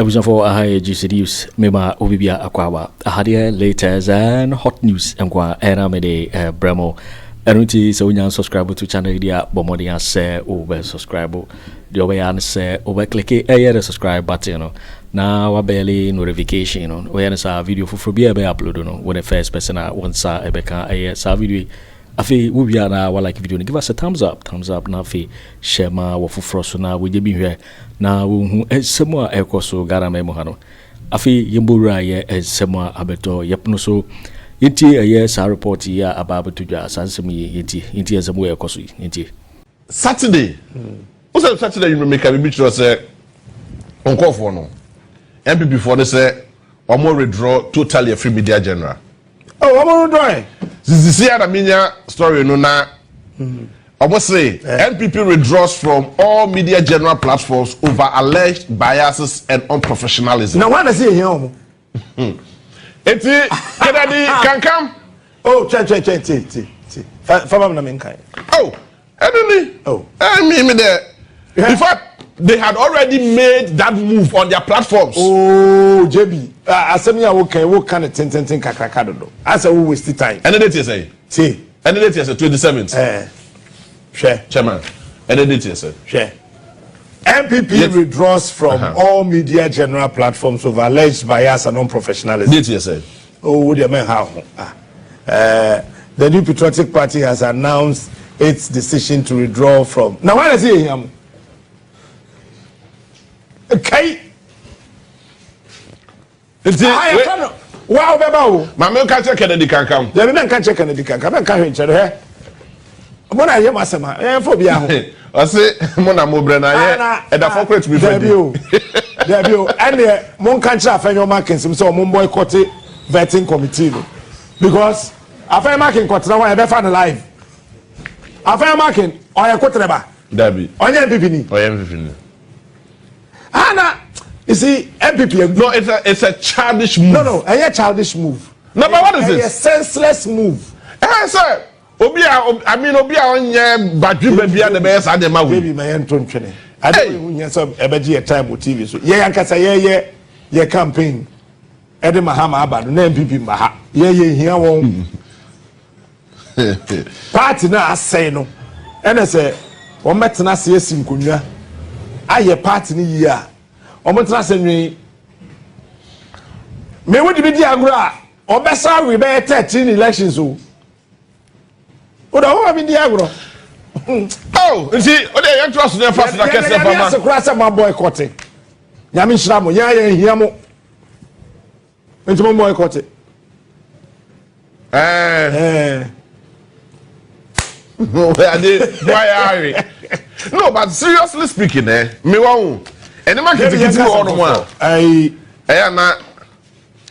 Episode for Ahaya GC News, Mema Obibia Akwawa, Ahadia latest and hot news, and Kwa Aramede Bremo. Erunti so when subscribe to channel dia bomodia say over subscribe. The way I say over click the subscribe button, you know. Now wa barely notification, you know. Where sa video for be upload, you know. When the first person want sa ebeka sa video. Afi we are na like video. Give us a thumbs up na afi share ma wo foforo so na we je bi hwe na wo hu esemo a ekoso garama mo ha no. Afi yembura ye esemo abeto yepno so yiti eye sa report ya ababa tudwa sansem yiti esemo ekoso yiti Saturday. What's Saturday you make a bit say on for no. MPP for they say omo withdraw totally free MediaGeneral. Oh, omo withdraw. This is the story no na. Omo say MPP withdraws from all MediaGeneral platforms over alleged biases and unprofessionalism. Now what does he here omo? Eti Kennedy can come. Oh, che. Fama na menkai. Oh, Edeni. Oh. Me there. In fact, they had already made that move on their platforms. Oh, JB. Asemi wo kind of 10 kakrakado do. Asa we waste time. And the date you say? See. And the date you say 27th. Share. Chairman. And the date you say? Share. MPP withdraws from all MediaGeneral platforms over alleged bias and unprofessionalism. Date you say? Oh, what do you mean how? The New Patriotic Party has announced its decision to withdraw from. Now why does he here? Okay. Wow, Baba. Mamma can't check Kennedy can come. There can't check Kennedy can come. I can't check her. What I hear, Masama, phobia. I say, Mona Mobrena, and I forgot to be debut. And Mon can't check Afenyo Markins, so Mon boycott vetting committee. Because Afenyo Markins got now I better alive. Afenyo Markins, or I quote Reba. Debbie. On MPP. Or MPP. Anna, you see, MPP. No, it's a childish move. No, a childish move. No, but what is this? A senseless move. Sir. Obia on badju baby and the best and the ma baby my entonchene. I don't know some ebeji time with TV so. Yeah, ankasa ye campaign. Ede Mahama abado na MPP maha. Ye hia won. Party na asay no. Ene say o metena se asinkonwa. Aye party ni yi a. O metena se nwi. Me wodi bi di agro a obesa we be 13 elections o. What do you mean, oh, you see, you trust them fast like I said, Mama. That's a my boycotting. Yamin Shramo, Yamo. Into my boycotting. Why are we? No, but seriously speaking, me won't. And the market is all the one. I am not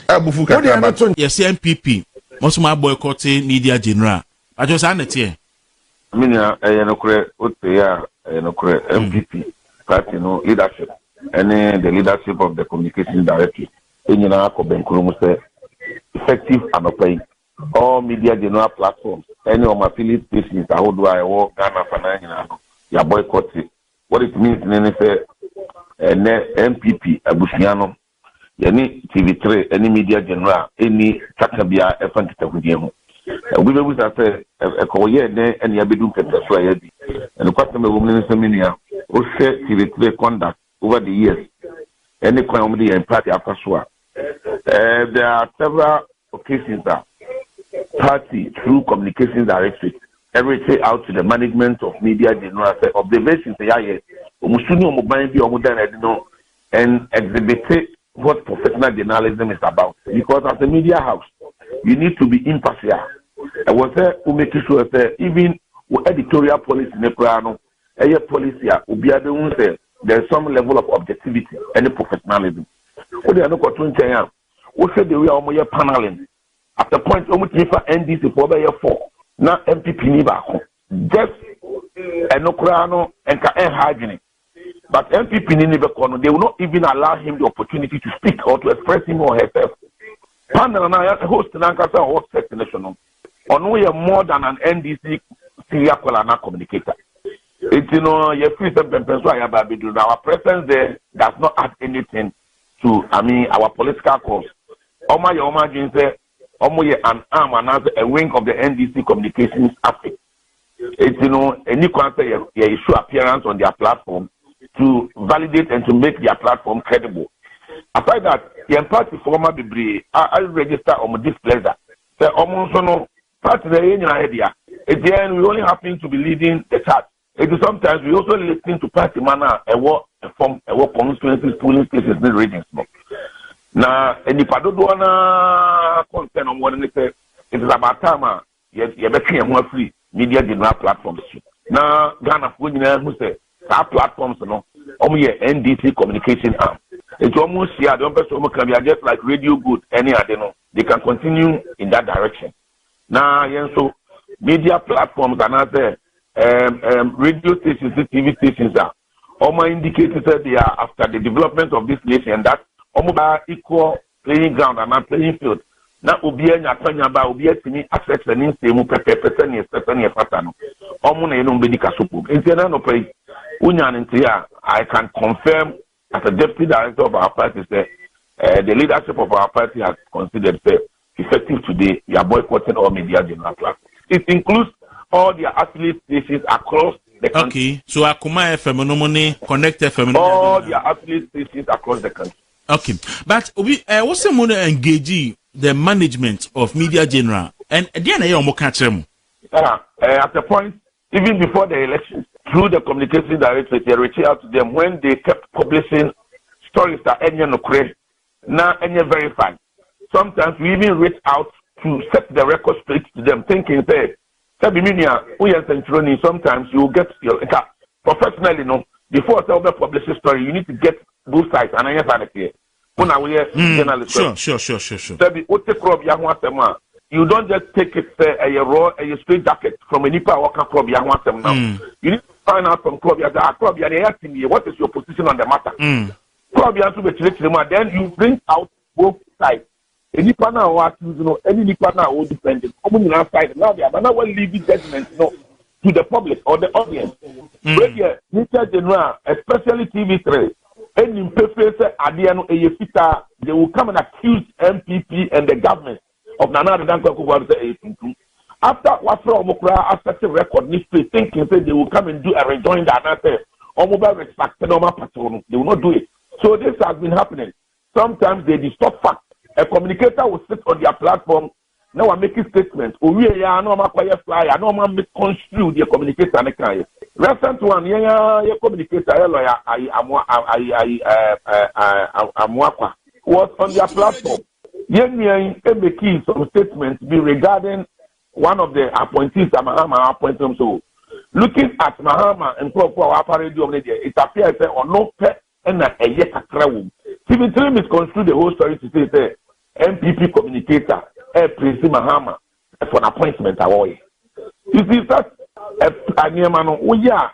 a bufuka. Yes, NPP. Most of my boycotting MediaGeneral. I just had here. I mean, MPP party no leadership, and the leadership of the communication director. Effective and open all MediaGeneral platforms. Any of my affiliate stations, how do I work? Ghana Fanana, ya boycott it. What it means in any say, MPP, Abusiano, any TV3, any MediaGeneral, any Takabia, a fantastic. We will say a career there and you be doing and the customer woman seminar who share TV3 conduct over the years. Any comedy and party after SWA. There are several occasions that party through communications directorate everything out to the management of MediaGeneral observations and exhibit what professional journalism is about. Because as a media house, you need to be impartial. I was there to make sure that even editorial policy in the plano, policy there's some level of objectivity and professionalism. What they are not going to say, what said the way I'm paneling at the point almost for NDC for the 4 now MPP never just and no crano and hygiene. But MPP never they will not even allow him the opportunity to speak or to express him or herself. Panel and I host an anchor or set national. On we are more than an NDC Syria communicator. It's you know, your free our presence there does not add anything to, our political cause. Oma Jin say, an arm and a wing of the NDC Communications Affairs. It's, any concern, issue appearance on their platform to validate and to make their platform credible. Aside that, the party former Bibri, I register on displeasure. Say, almost no party in idea. At the end, we only happen to be leading the chart. It is sometimes we also listen to party manner and what constituencies, polling stations, and regions. Now, any Padoduana concern on what it is about time, you're making more free MediaGeneral platforms. Now, Ghana, who say, our platforms, only NDC communication arm. It's almost here, the person can be just like Radio Good, any other, they can continue in that direction. Now, so media platforms and other radio stations, TV stations are almost indicated that they are after the development of this nation that almost equal playing ground and not playing field. Now, Ubia Nyapanyaba, Ubia Tini, access and instant, I can confirm as a deputy director of our party, the leadership of our party has considered effective today, we are boycotting all MediaGeneral platforms. It includes all the affiliate stations across the country. Okay, so Akuma FM, Nomone, Connect FM, all the affiliate stations across the country. Okay, but what's the money engaging the management of MediaGeneral and again, I am catch them. At the point, even before the elections, through the communication directorate, they reached out to them when they kept publishing stories that any no create, now any verified. Sometimes we even reach out to set the record straight to them, thinking that sometimes you get your professionally, before you publish a story, you need to get both sides and I have here. Sure. You don't just take it a straight jacket from a nipa or club now. You need to find out from club what is your position on the matter. Then you bring out both sides. Any partner or any nipa now will defend it. Side now they are now leaving judgment to the public or the audience. MediaGeneral, especially TV3, they will come and accuse MPP and the government of Nana Danko. After Wafro Mokra, after the record, thinking that they will come and do a rejoinder and say, or mobile respect, they will not do it. So this has been happening. Sometimes they distort facts. A communicator will sit on their platform. Now I'm making statements. Oh, yeah, I know I'm a flyer. I know I'm misconstrue the communicator. Recent one, yeah, communicator, lawyer, was on their platform. Making some statements be regarding one of the appointees that Mahama appointed. So, looking at Mahama and it appears that on no pet and a yet a crowd. TV3 misconstrued the whole story to say MPP communicator, Prince Mahama for an appointment away. You see that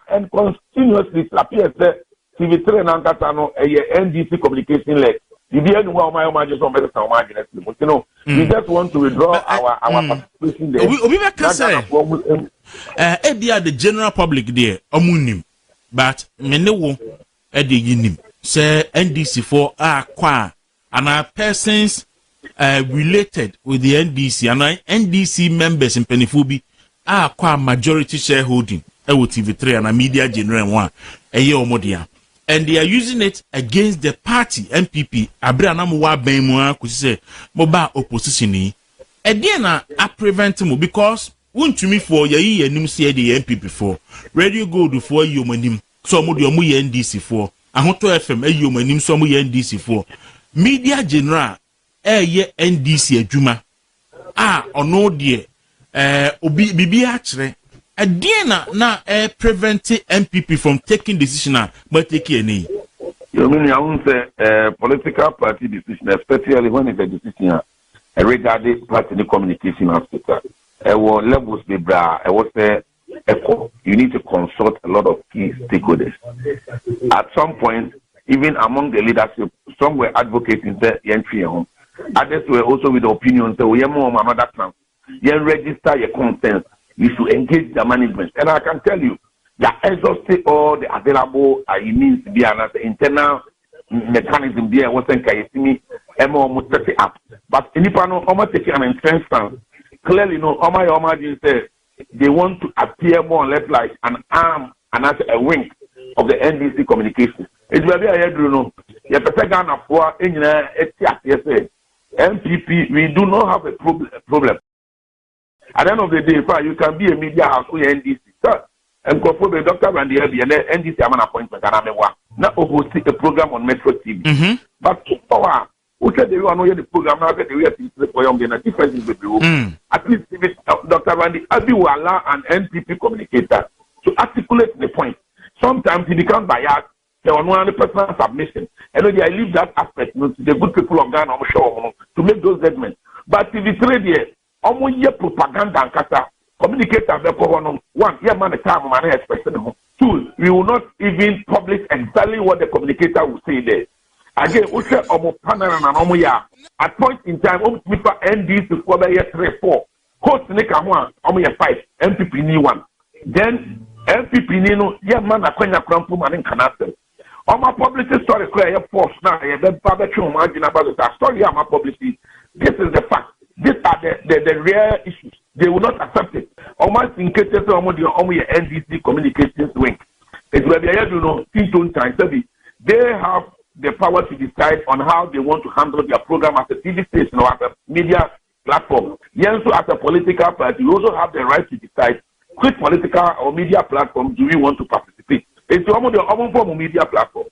and continuously appears that TV3 and Ankatano a NDC communication leg. We just want to withdraw our participation there. The general public there, but many say NDC for qua and our persons related with the NDC and NDC members in Pennyfubi are qua majority shareholding with TV3 and a MediaGeneral one a year or more. And they are using it against the party NPP. Abraham Bawumia could say mobile opposition. Again, I prevent him because won't you me for ye and him say the NPP for radio go do for you manim so mo NDC for Ahoto FM you manim so mo NDC for MediaGeneral ye NDC adwuma ono de obi bibi akere again na prevent MPP from taking decision but take any. You mean I won't say political party decision, especially when it's a decision regarding party communication aspect. Levels be bra. I was you need to consult a lot of key stakeholders. At some point, even among the leadership, some were advocating the entry home. Others were also with opinions that we are more another plan. You register your consent. You should engage the management. And I can tell you, they exhausted all the available means to be an internal mechanism there wasn't Kayasimi, Emma almost set it up. But Nipano almost taking an entrenched stance. Clearly, no, Oma said they want to appear more or less like an arm and as a wing of the NDC communication. It will be a head, you know. You have to Ghana for NPP, we do not have a problem. At the end of the day, you can be a media house with NDC. And Kwaku Dr. Randy and NDC am an appointment and I'm now oversee a program on Net2 TV. But who said they want to hear the program now that they are for young and a difference in the bureau. At least Dr. Randy Abi will allow an NPP communicator to articulate the point. Sometimes he becomes biased. There was no personal submission. And I leave that aspect to the good people of Ghana, I'm sure, to make those judgments. But TV3 there, almost year propaganda and kata communicator one year man the time man expecting them. Two, we will not even publish exactly what the communicator will say there. Again, we say almost panel and at point in time, almost NDC for the year 3, 4. Host Nika 1, almost 5, MPP ni 1. Then MPP ni no year man a kwenya krampu man in Canada. My publicity story clear force now. The story I'm publicity. This is the fact. These are the real issues. They will not accept it. Almost in cases of the NDC communications wing. It will be they have the power to decide on how they want to handle their program as a TV station or as a media platform. Yes, so as a political party, you also have the right to decide which political or media platform do we want to participate. It's almost the form of media platform.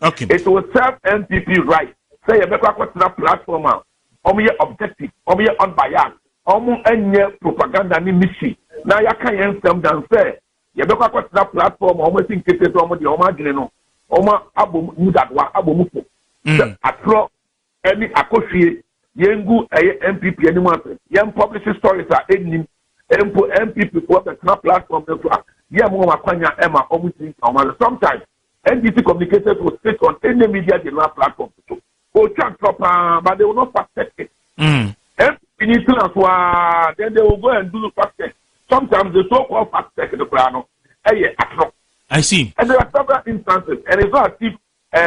Okay. It will serve NPP right. Say a better platform. Objective. Unbiased. Any propaganda ni mission. Now you can't them say. You better platform. Almost in cases the Abu Mudadwa Abu Mufu. Atro any Akoshi Yengu NPP anyone. Young publishing stories are ending. MPP for the platform. Sometimes NDC communicators will sit on any MediaGeneral platform. But they will not fact check it. Then they will go and do the fact check. Sometimes the so-called fact check the plano. I see. And there are several instances, and it's not as if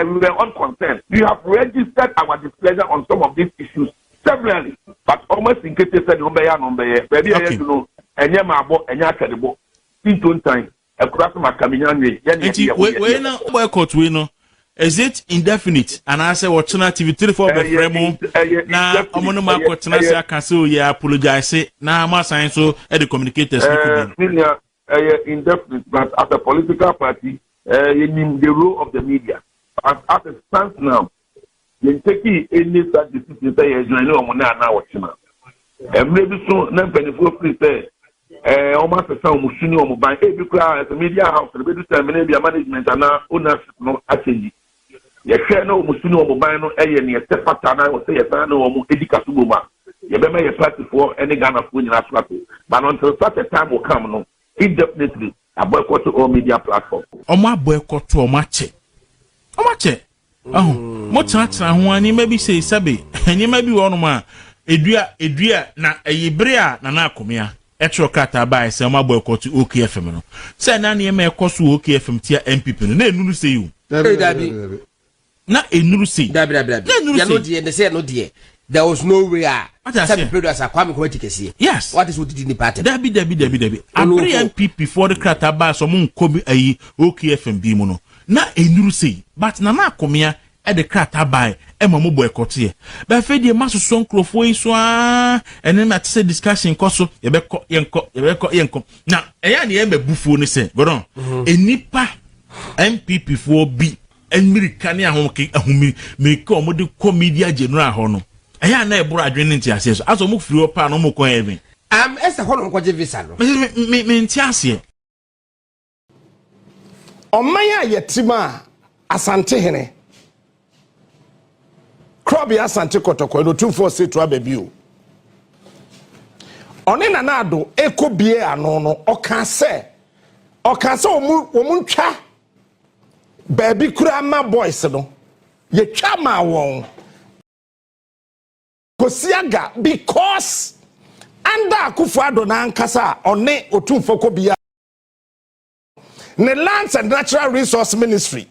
we were unconcerned. We have registered our displeasure on some of these issues severally, but almost in case they said maybe I you know, and Yamabo and Yakabo, in time, a cross my communion. We now boycott, we know. Is it indefinite? And I say, watching TV3 for the frame. Now, I'm going to mark what I can say. Yeah, apologize. Now, my science so the communicators. Indefinite, but as a political party, in the role of the media, as it stands now, you take any such decision. Say, you know, I'm now watching. And maybe so, then before free say, almost a sound machine or mobile. Every crowd as a media house, the better media management and now ownership no actually. You share no Musino mobile, and you step up and I will say, a no Edicasuma. You may be a party for any Ghana food in Aswati. But until such a time will come, no, indefinitely, a boycott to all media platform. My boycott to a match. A match. Oh, much one, you maybe say, Sabi, and you may be one of my Edria, na a Ibrea, Nana Comia. Etro kata by say my boycott to OKFM. Say, Nanny may cost OKFM tier MPP. No, say you. Na enuru say they say no dear. There was no way some producers are coming to see. Yes. What is what did in the party? Debbie. Abri MPP for the crata so mun kobi ayi OKFM bi mu no. Na enuru say but na komia e the crata by e mamu boycott here. But fe die maso so nkrofo yi so and then at say discussion koso ye be yenko. Na eya ne e mabufuo ni say godon. Enipa MPP for B American ahumi make omode media general ho no eya na eburu adwene nti ase so aso mo firi opa no mo ko even ese ho no ko je visa no me nti ase omanya yetima asante hene krobi asante kotoko no 246 to ababio oni na ado ekobie ano no oka se omuntwa baby kurama boys no ye chama won kosiaga because under Akufo Addo na ankasa one otumfo kobia the Lands and Natural Resource Ministry,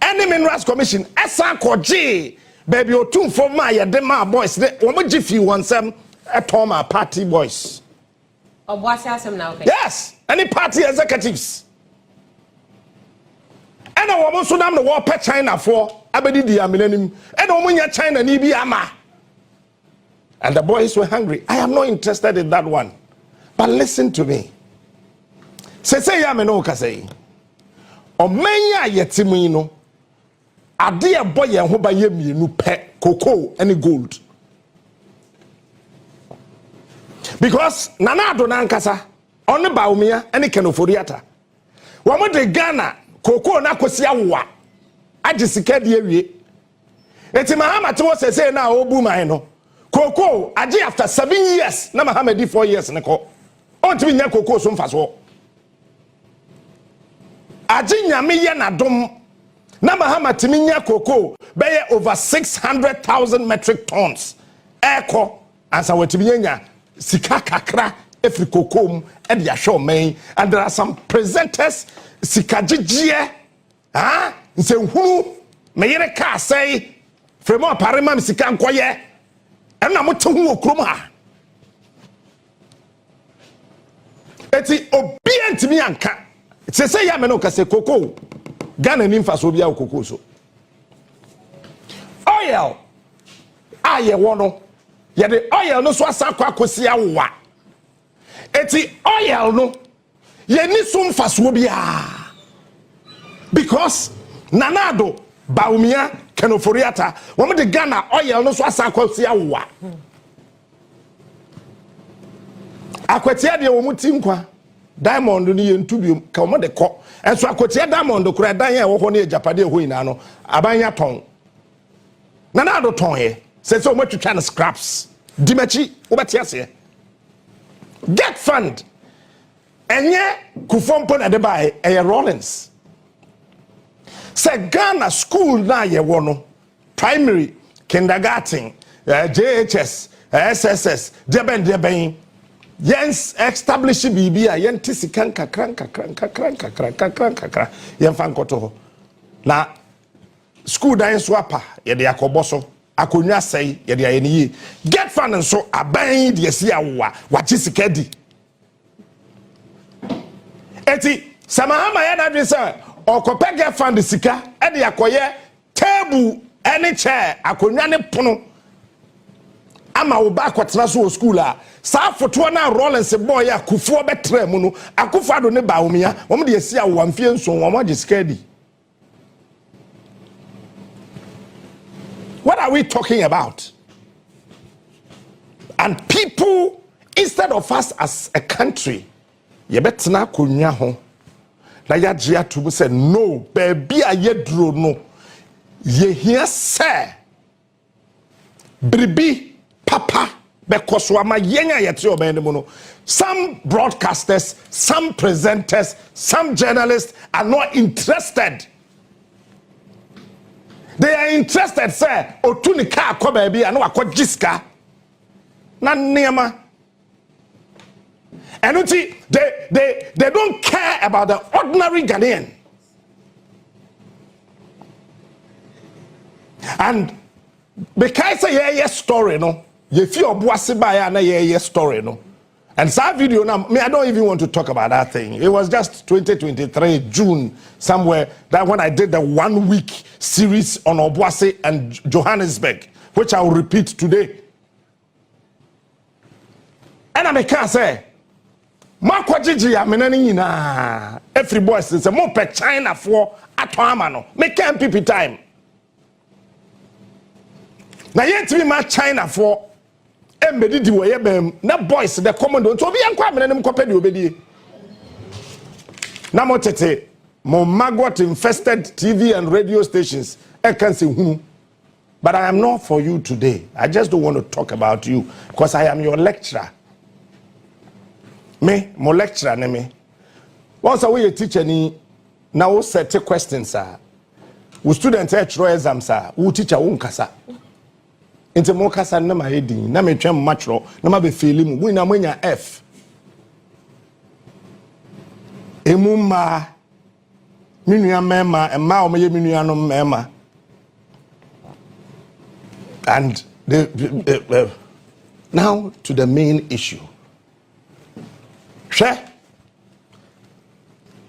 any Minerals Commission, Esa Koji, baby, or two for my Dema boys, the Omojifi wants them at home, party boys. Of what's now? Yes, any party executives. And I want to the war pet China for Abedi the millennium, and Omunya China Nibi Ama. And the boys were hungry. I am not interested in that one. But listen to me. Say ya me no ka say. O menya yetimino. Ade a boy en ho ba ye mienu pe cocoa and gold. Because Nana Addo nankasa on the Bawumia and ofori Atta. Wa mo de Ghana cocoa na kwesi awa. Agisika de awie. Eti Mahama to say na obu man no. Cocoa agi after 7 years na Mahama di 4 years neko. On to nya cocoa so mfaso. Agi nyame ye na dom na Mahama timi nya cocoa be over 600,000 metric tons. Eko ansa wetimi nya sika kakra every cocoa e dia show man, and there are some presenters sika giggie nse hunu me yere ka say fremo aparema sika nkoye e na mote hu okrom ha eti obi antimi anka say ya me no ka say cocoa Ghana ni mfa so bia cocoa so oil aye wono ye the oil no so asakwa akosi awa eti oil no ye ni so mfa so bia because Nana Addo Bawumia ofori Atta wo de Ghana oil no so asakwa akosi awa akwatia de wo mutim kwa diamond ni ye ntubiom ka wo de kɔ enso akwatia diamond kura dan ye wo ho ne Japade ho ina no abanya ton Nana Addo ton ye say so much trying to scraps dimachi obetiase get fund enye kufompo na de buy Rollins say Ghana school na ye wono primary kindergarten JHS SSS deben yes establish bibia yenti sikan kakran yen fan koto na school dan swapa ye de akoboso akonwa sei ye de ayeni get fund so aban de esi awa wachi sikadi eti samahama ya na dwesa okope get fund sika e de akoye table any chair akonwa ne pono ama wo ba kwatena so school a sa foto na Rollins boy Akufo betre mu no Akufo Addo ne Bawumia wo de esi awa mfie nso wo ma gisikadi. What are we talking about? And people, instead of us as a country, ye betna konwa ho na ya gia to say no baby a yedro no ye here say bribi papa because ama yenya yete obende mu no. Some broadcasters, some presenters, some journalists are not interested. They are interested, sir. Otuni ka ko baby and wa ko jiska. Na nema. And they don't care about the ordinary Ghanaian. And because a story no, you feel obuase ba ya na ye story no. And that video now, I don't even want to talk about that thing. It was just 2023 June somewhere that when I did the 1 week series on Obuasi and Johannesburg, which I will repeat today. And I can say, Marco Gigi, I'm in every boy says, a more per China for Ato Amano, make NPP time. Now, yet to be my China for. Embedded way na boys the commando to be ankwa menem kopedi obedi na motete mo maggot infested TV and radio stations I can say but I am not for you today. I just don't want to talk about you because I am your lecturer. Me mo lecturer ne me once we teacher ni na wo set questions sir wo student throw exam sir wo teacher wo nkasa Inte mo kasa na ma hedin na me twem matro na ma be feel mu wina manya F emuma minua mema emma o meye minua no mema. And now to the main issue. Sure.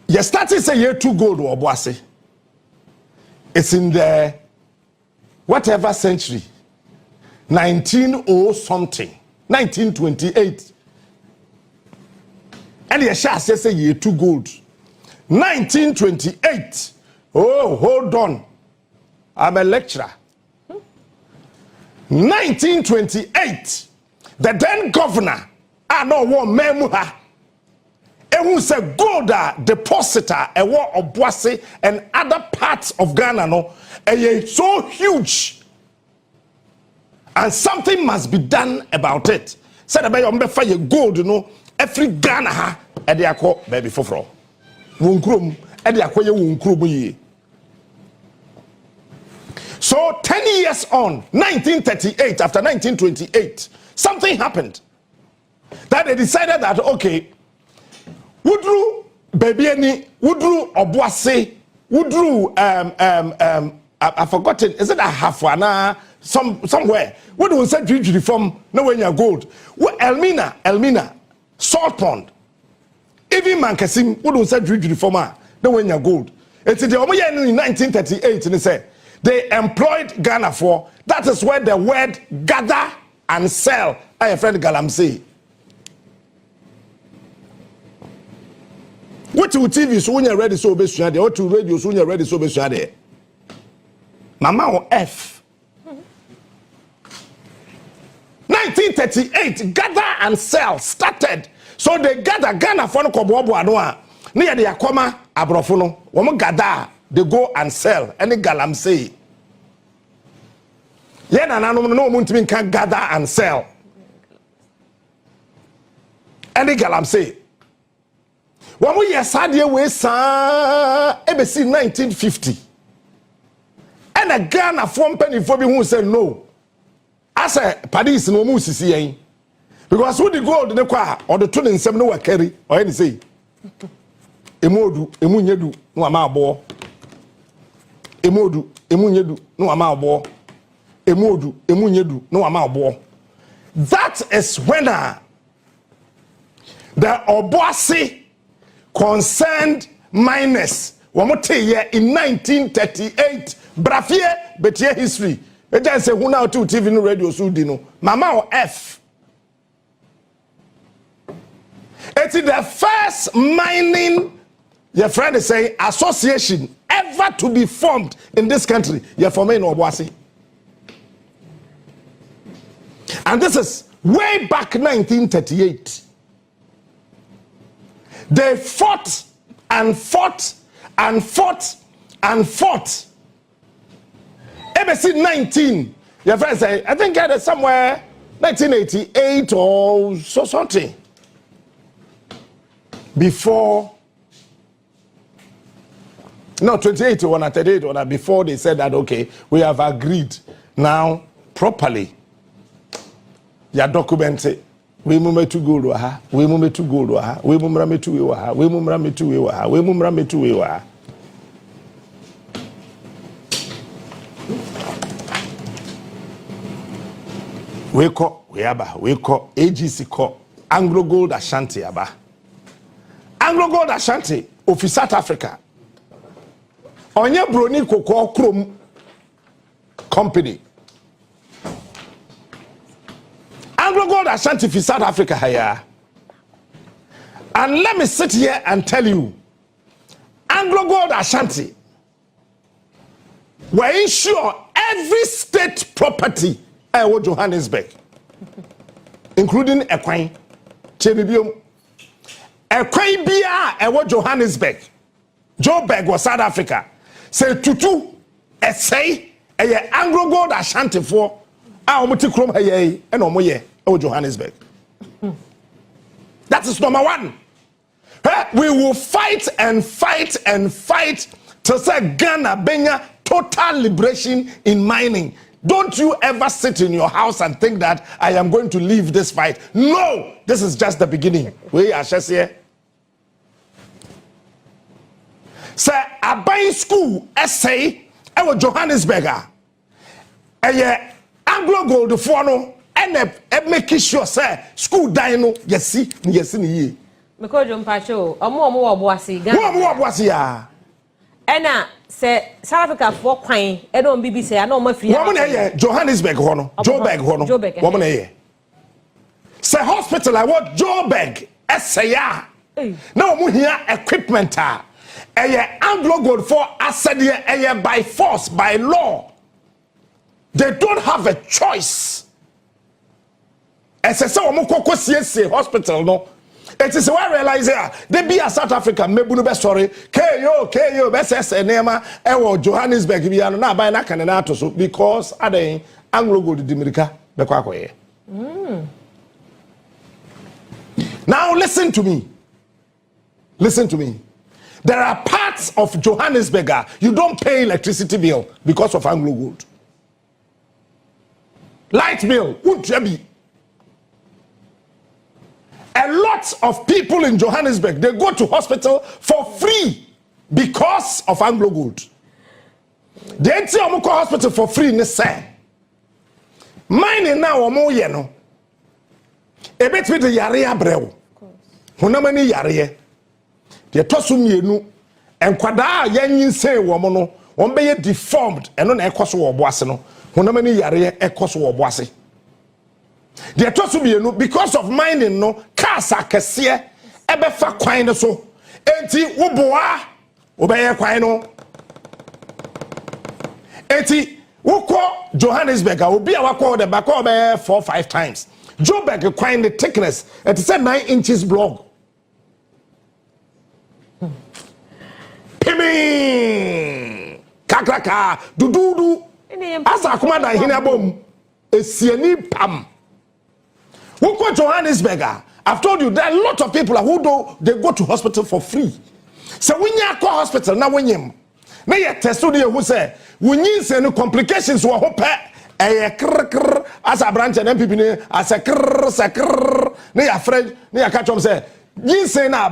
You started say year 2 gold or boase. It's in the whatever century. 1900 something. 1928. And you shall say year 2 gold. 1928. Oh, hold on. I'm a lecturer. 1928. The then governor, I know one memuha. Ehu say gold depositor a war of Boise and other parts of Ghana no so huge, and something must be done about it. Said about your fire gold no every Ghana ha ediako baby foforo wunkrum ediako ye wunkrum yi. So 10 years on, 1938, after 1928, something happened that they decided that okay, Woodru baby any Woodru Obuase Woodru I've forgotten, is it a Hafwana somewhere? What do we say usually from nowhere gold? Elmina Salt Pond, even Mankasim, what do we say usually from nowhere gold? It's the Omoya in 1938 and they said they employed Ghana for, that is where the word gather and sell I have friend Galamsey. What to TV so when you're ready so be sure or to radio so when you're ready so be sure there. Mama on F. 1938 gather and sell started. So they gather Ghana for no kobo anoa. Near the akoma abrofono. Womo gather they go and sell any galamsey. Yena na no muntimi can gather and sell. Any galamsey. When we are sadly we sa ABC 1950. And a Ghana form penny for me who said no. As a Paris no mu sisi yen. Because who the gold the kwa or the tuning sem no wa carry or any say. Emodu emunyedu no ama abo. Emodu emunyedu no ama abo. Emodu emunyedu no ama abo. That is when the Obuasi concerned miners wamote here in 1938 brafie betie history e just say who now to TV no radio so di no mama o F. It's the first mining your friend is saying association ever to be formed in this country your forming Obuasi, and this is way back 1938. They fought and fought and fought and fought. ABC 19, your friend say, I think it is somewhere 1988 or so something. Before, no, 28 or 38 or before they said that, okay, we have agreed now properly. You document it. We mumra to go to her, we mumra to go to her, we mumra me to her, we mumra me to her, we mumra me to her. We call AGC call Anglo Gold Ashanti aba. Anglo Gold Ashanti of South Africa. Onye broni koko krom company. Anglo Gold Ashanti for South Africa here. And let me sit here and tell you, Anglo Gold Ashanti will ensure every state property in Johannesburg, including Ekwan, Chebibium, Ekwan Bia, Johannesburg, Joburg was South Africa. Say tutu, say Anglo Gold Ashanti for our multi-chrome and Omoye. Johannesburg. That is number one. We will fight and fight and fight to say Ghana Benya total liberation in mining. Don't you ever sit in your house and think that I am going to leave this fight. No, this is just the beginning. We are just here. Sir, Abai high school essay ewo Johannesburg eye Anglo Gold for no and make sure say school die no yesi ni ye Kojo mpacho omo oboase ga omo oboase ya ena se South Africa for kwan e don BBC ya na omo free woman na Johannesburg ho no Joburg ho no woman na say hospital I want Joburg essay ya na omo here equipment Anglo Gold for asade by force by law. They don't have a choice. As I say, CSC hospital no. It is why I realize they be a South Africa. Mebunu be sorry. KO best nema ewo Johannesburg biano na buy na kanena to so because ade Anglo Gold di America be kwa koye. Now listen to me. Listen to me. There are parts of Johannesburg you don't pay electricity bill because of Anglo Gold. Light bill, be. A lot of people in Johannesburg, they go to hospital for free because of Anglo Gold. They enter Omuko hospital for free, ne say. Mine now omo ye no. Ebet with the yare abreu. Hunamani yare. The tosumienu and kwada yanyin say woman no be deformed and on ekoso oboase no honamani yare ekoso oboase the tosumienu because of mining no cars akese ebefa kwan no so enti woboa obeye kwan no enti woko Johannesburg obi a wako the back obe 4-5 times Joburg kwan the thickness it is 9 inches block. Pimi kakraka dududu asa kuma da hina bom esiani pam woko Johannesburg I've told you there are a lot of people who do they go to hospital for free so when you go hospital na wenyem na ye test do who say when you say no complications wo hope krr as a branch and NPP ne as a krr na ya friend na ya catch am say yin say na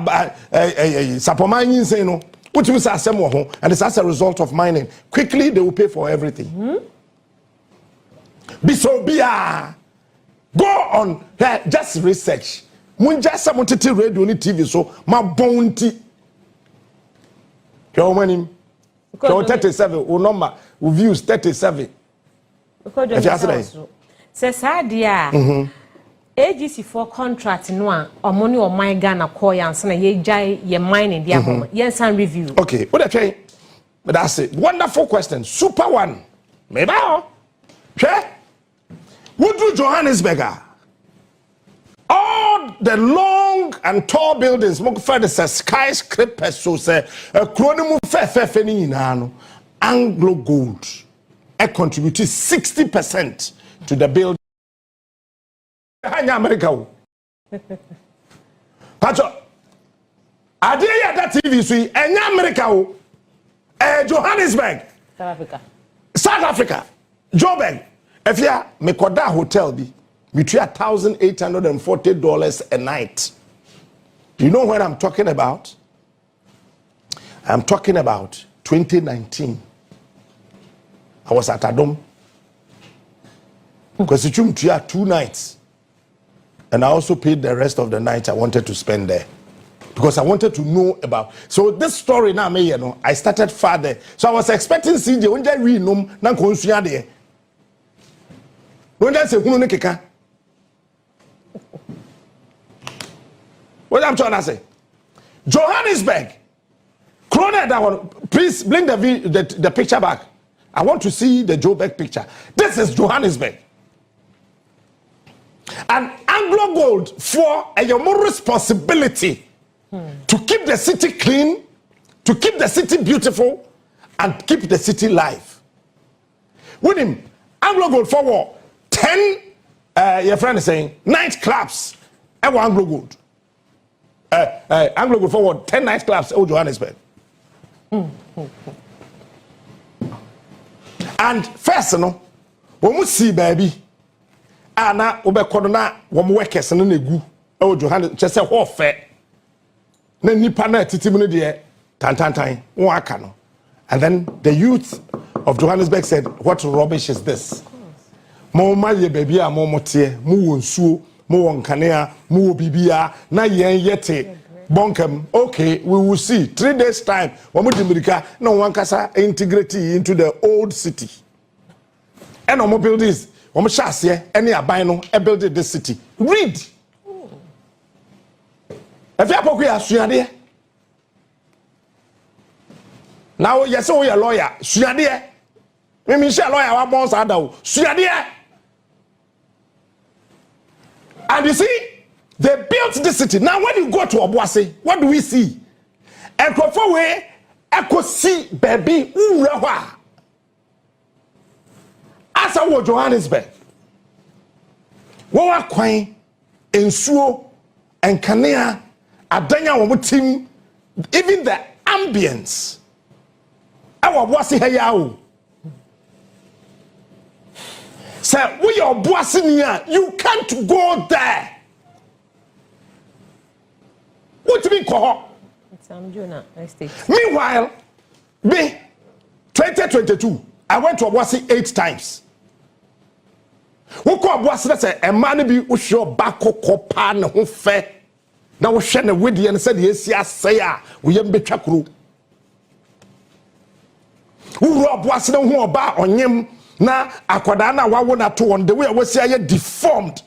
sapoma yin say no put you say asem wo ho and it's as a result of mining quickly they will pay for everything bisobia go on just research mun just some radio ni TV so ma bonti your money 37 o number o views 37 say sadia AGC for contract no a omoni o my Ghana call yansa na ye jai ye mining dia home yensan review okay what the but that's it wonderful question super one maybe what do Johannesburg all the long and tall buildings mo for the skyscrapers so say a chronomu fe ni no Anglo Gold contributed 60% to the building. America. Pacho, Adie that TV so America. Johannesburg. South Africa. Joburg. If you Mekoda hotel be between $1,840 a night. You know what I'm talking about? I'm talking about 2019. I was at Adom. Because it took 2 nights. And I also paid the rest of the night I wanted to spend there. Because I wanted to know about. So this story now, you know, I started further. So I was expecting CJ when they read no na konsuya there. When they say hunu keka. What I'm trying to say? Johannesburg. Corona that one. Please bring the picture back. I want to see the Joburg picture. This is Johannesburg. And Anglo Gold for a more responsibility to keep the city clean, to keep the city beautiful, and keep the city live. With him, Anglo Gold for what? 10, your friend is saying, nightclubs. Anglo Gold. Anglo Gold for what? 10 nightclubs in Johannesburg. And first, you know, when we see baby, ana obekodona wom workers no negu e Johannes chese ho fe na nipa na titimu no de tantantan won aka no And then the youth of Johannesburg said, what rubbish is this? Mo maye baby a mo motie, mo wonsuo, mo wonkanea, mo bibia, na yen yete. Bonkem, okay, we will see. 3 days time, Wamudimirika, no one kasa integrity into the old city. And we build this. We shall see any abino build this city. Read. If you are Suyadia. Now, yes, we are lawyer. Suyadia. We mean, lawyer, our boss are down. Suyadia. And you see, they built this city. Now, when you go to Obuasi, what do we see? Akufo way, Eko see baby urewa. As I was Johannesburg, Wawa Kwai, Ensuo, and Kanea, Adanya Wamutim, even the ambience. Our Wasi Hayao. Sir, we are Boasinia, you can't go there. What do you mean, Koho? Meanwhile, me, 2022, I went to Obuasi 8 times. Who call Obuasi say a man be usho bako kopa na ho fe. Na wo hwe na wedi and said yes say a we yam betwa kro. Who ro Obuasi na ho oba onyem na akwada na wawo na to on the way we say deformed.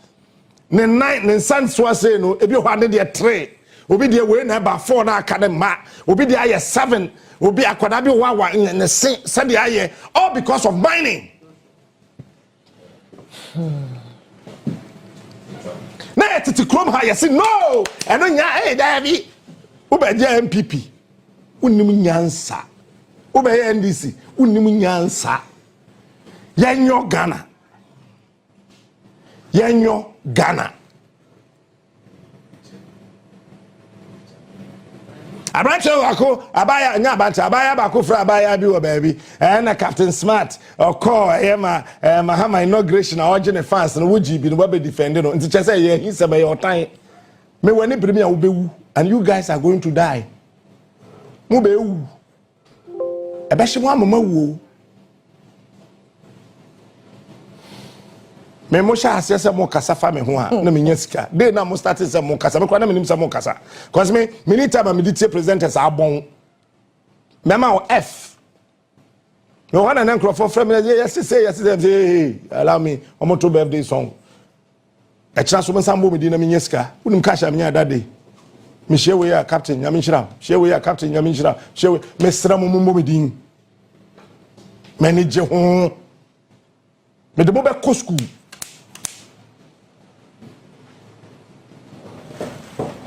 Ne nine ne san so say no ebi ho ane de 3. Obi de we na ba 4 na aka ne ma. Obi de aye 7. Obi akwada bi wawa ne said aye all because of mining. Na etiti krom ha yesi no eno nya David ubeje NPP unnim nyansa ubeye NDC unnim nyansa yenyo Ghana Abrache wako abaya nya abanta abaya bako fra abaya bi wo baby na Captain Smart call Mahama inauguration original fans no wuji bi no be defend no nti che say ye hinsa be your time me wani premier wo bewu and you guys are going to die mo be wu ebe hye mo amama wu me mo sha asese mo kasa fa me ho a na me nya sika dey na mo start se mo kasa me kwa na me nim se mo kasa cause me need time me dey presenters abon me ma o F no one and crop from yes say allow me omo to birthday song e kira so me sambo me dey na me nya sika unim cash am nya that day me share we ya captain nya me nhira share we ya captain nya me nhira share we me sra mo mo me din manage ho me de mo be ko school.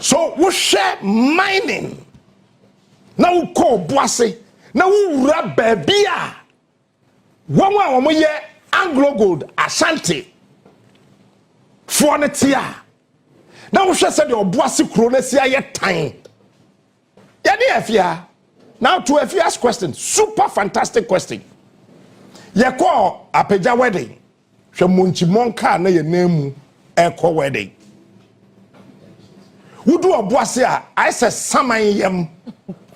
So we share mining. Now we call Boase. Now we rub babia. One ye Anglo Gold Asante. Fornetia. Now we share say the Boase Kronesia yet time. Yadi now to a ask question. Super fantastic question. Ye call Apeja wedding. She munchi monka na ye name Eko wedding. Wudu Obuasi a I say saman yam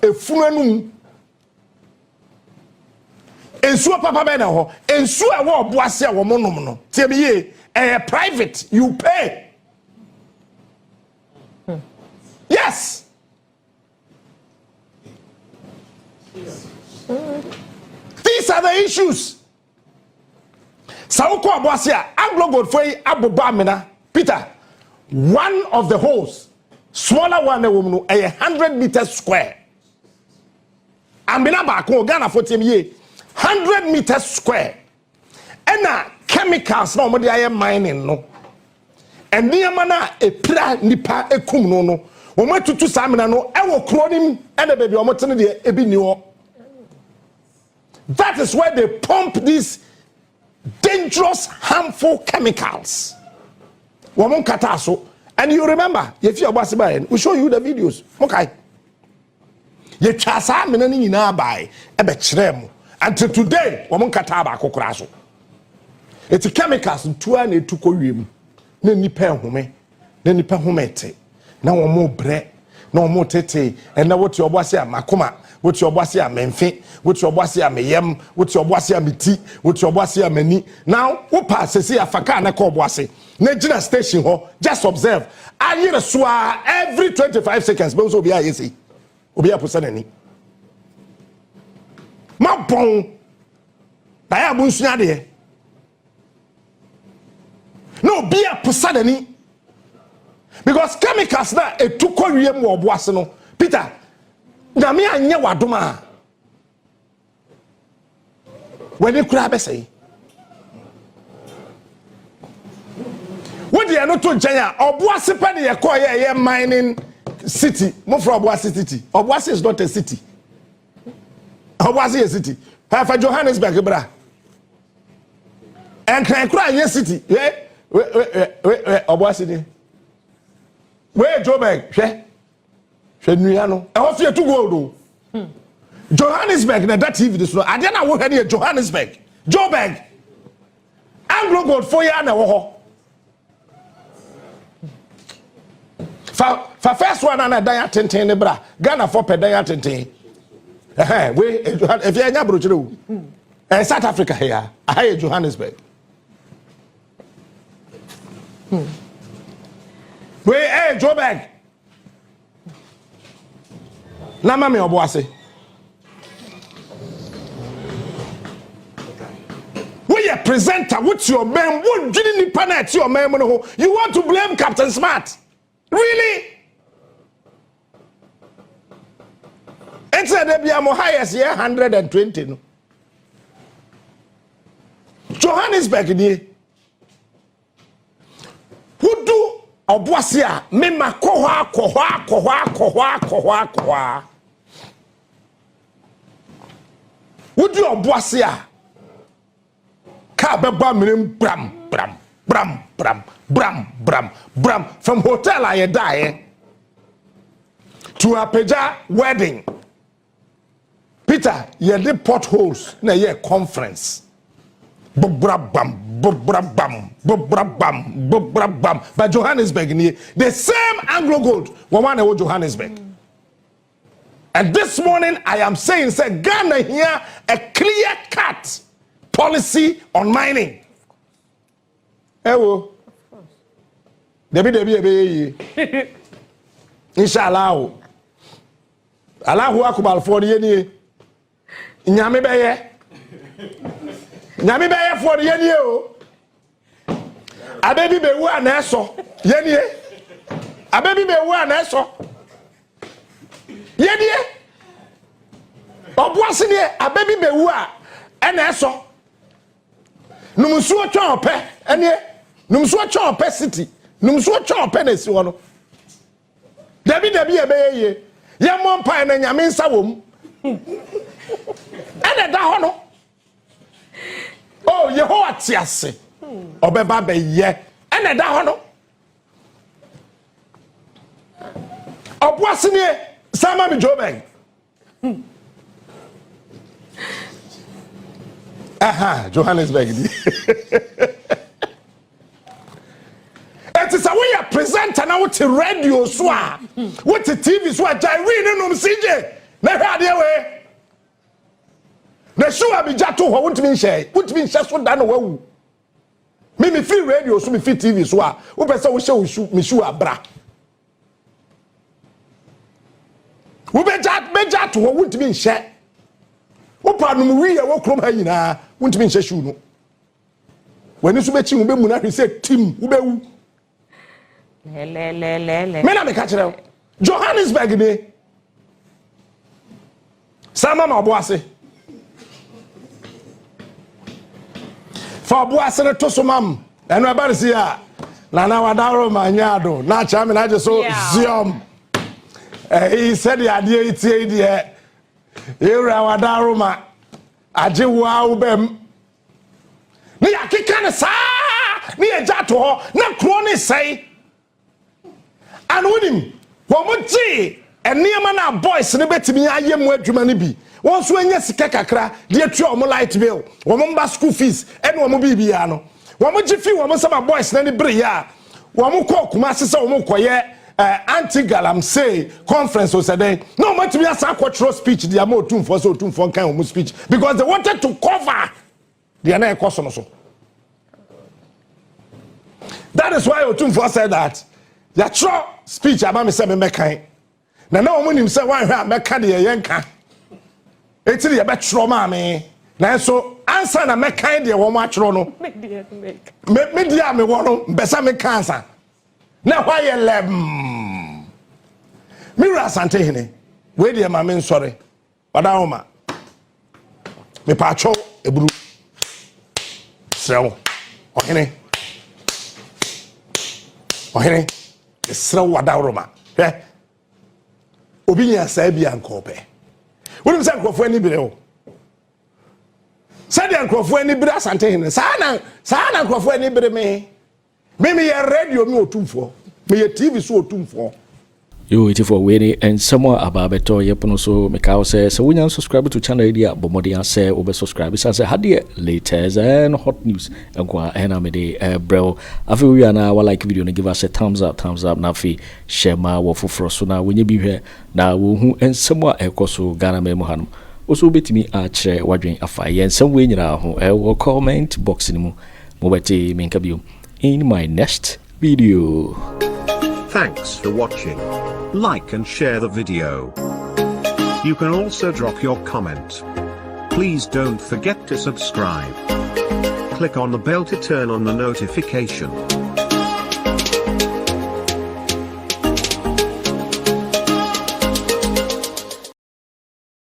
efunanum ensuo papa be na ho ensuo e wo Obuasi a wo monom no tie be ye private you pay. Yes. These are the issues. Sauko Obuasi a Anglo Gold for Abuba Amina Peter, one of the holes smaller one a woman 100 meters square. Ambina bako Ghana for team ye 100 meters square. And chemicals no modi aye mining no. And near mana a pra nipa e kum no no. Omo tutu samina no e wo kronim and the baby omo tene de ebi niwo. That is where they pump these dangerous harmful chemicals. Womo kata so. And you remember, if you are Basibayan, we show you the videos. Okay. Ye chasa menani na buy ebe chrem. Until today, woman kataba kokraso. It's chemicals ntua na etuko wiem. Na nipa home. Na nipa homete. Na womo bre. no mo tete and na what your boss ya makoma what your boss ya menfe what your boss ya meyem what your boss ya meti what your boss ya mani now wo pass say afaka na ko boss na gina station ho just observe ayire so every 25 seconds be so be ayese obi aposa nani ma bon da ya bunsuya de no be aposa nani because chemicals na etuko wiem wo boase no Peter na me anye wadoma when you kura be say what dey no to nchen oboase pe ne yeko ye mining city mo from oboase city oboase is not a city oboase is a city for Johannesburg bra and can kura ye city oboase ni where Joburg hwe nua no e ho fie to gold Johannesburg na that TV this no ade na wo hwe ne Johannesburg Joburg Anglo Gold for ya na wo ho fa first one na dan atenten ne bra Ghana for pe dan atenten we if you nya bro chire wo South Africa here I Johannesburg we Joburg na mama oboase we a presenter what's your man what didn't ni panet your man you want to blame Captain Smart really it's a debia mo highest year 120 no Johannesburg ni who do oboase a me makohwa wudi oboase a ka beba minim bram from hotel I die to Apeja wedding Peter ye the potholes na ye conference bam but Johannesburg the same Anglo Gold one in Johannesburg and this morning I am saying say Ghana here a clear cut policy on mining ewo debi inshallah Allahu akbar for the ye nyame beye for the ye o abebi bewu anaso ye abebi bewu anaso ye oboase ne abebi bewu a anaso numsu otwa ope ene numsu otwa ope city numsu otwa ope na si wono debi ebeye ye mo mpa na nyame nsa wom ene da ho no oh Yehowa tiase obeba be ye ene da ho no oboase ne sama mi Joburg aha Johannesburg di it is a way a presenter na what radio so a what TV so a jai no nom CJ na hwa de we na sure be jato ho wutimi share so da no wawu me free radio so me free TV so a wo pese wo hye me sure abra wo be jato ho wutimi share wo pa no mu wi e wo krom ha nyina wutimi share shu no wani so be chi wo be mu na hwe say team wo be wu le me na me ka kire Johannesburg ni sama ma oboase for boase ne to so mam eno eba si a na wadaro manyado na cha me na je so ziom he said the idea itie die era wadaro ma aje wa ubem ni akika ne sa ni ejato ho na kro ne sei and winim wo mo ji eniema na boys ne betimi ayemu adwuma ne bi won so anya sika kakra de atua o mo light bill wo mo mba school fees ene wo mo bibia no wo mo ji fi wo mo sama boys na ne bre ya wo mo ko kuma sese wo mo koye anti-galamsey conference was said, no much me as a quattro speech, the amount of for so to for kind of speech, because they wanted to cover the another question also. That is why Otumfo said that the true speech about me say me mekai. Na na omo nim say wan hwa meka de yenka. Etiri ye be troma me. Na so answer na mekai de wo mo atro no. Media me wo no besa me cancer. Na why ye lem. Mira Asante hene. We de ma me nsore. Oda homa. Me pa cho eburu. Sewo. Ohene. Ohene. Sewo wada roma. Obinya say bia nkope. Wonu say nkofo ani bire o. Say dia nkofo ani bire Asante hene. Sa na nkofo ani bire me. Me ye radio me Otumfo. Me ye TV so Otumfo. You wait for waiting and somewhere about beto yepono so mekao say so when you subscribe to channel idea bomodi say over subscribe say had latest and hot news nkwa ena me de bro afi we na wa like video na give us a thumbs up na fi share ma wo foforo so na wenye bi hwe na wo hu and somewhere ekoso Ghana me mo hanum oso betimi a chere wadwen afa yen some we nyira ho wo comment box ni mu mo beti menka bio in my next video. Thanks for watching. Like and share the video. You can also drop your comment. Please don't forget to subscribe. Click on the bell to turn on the notification.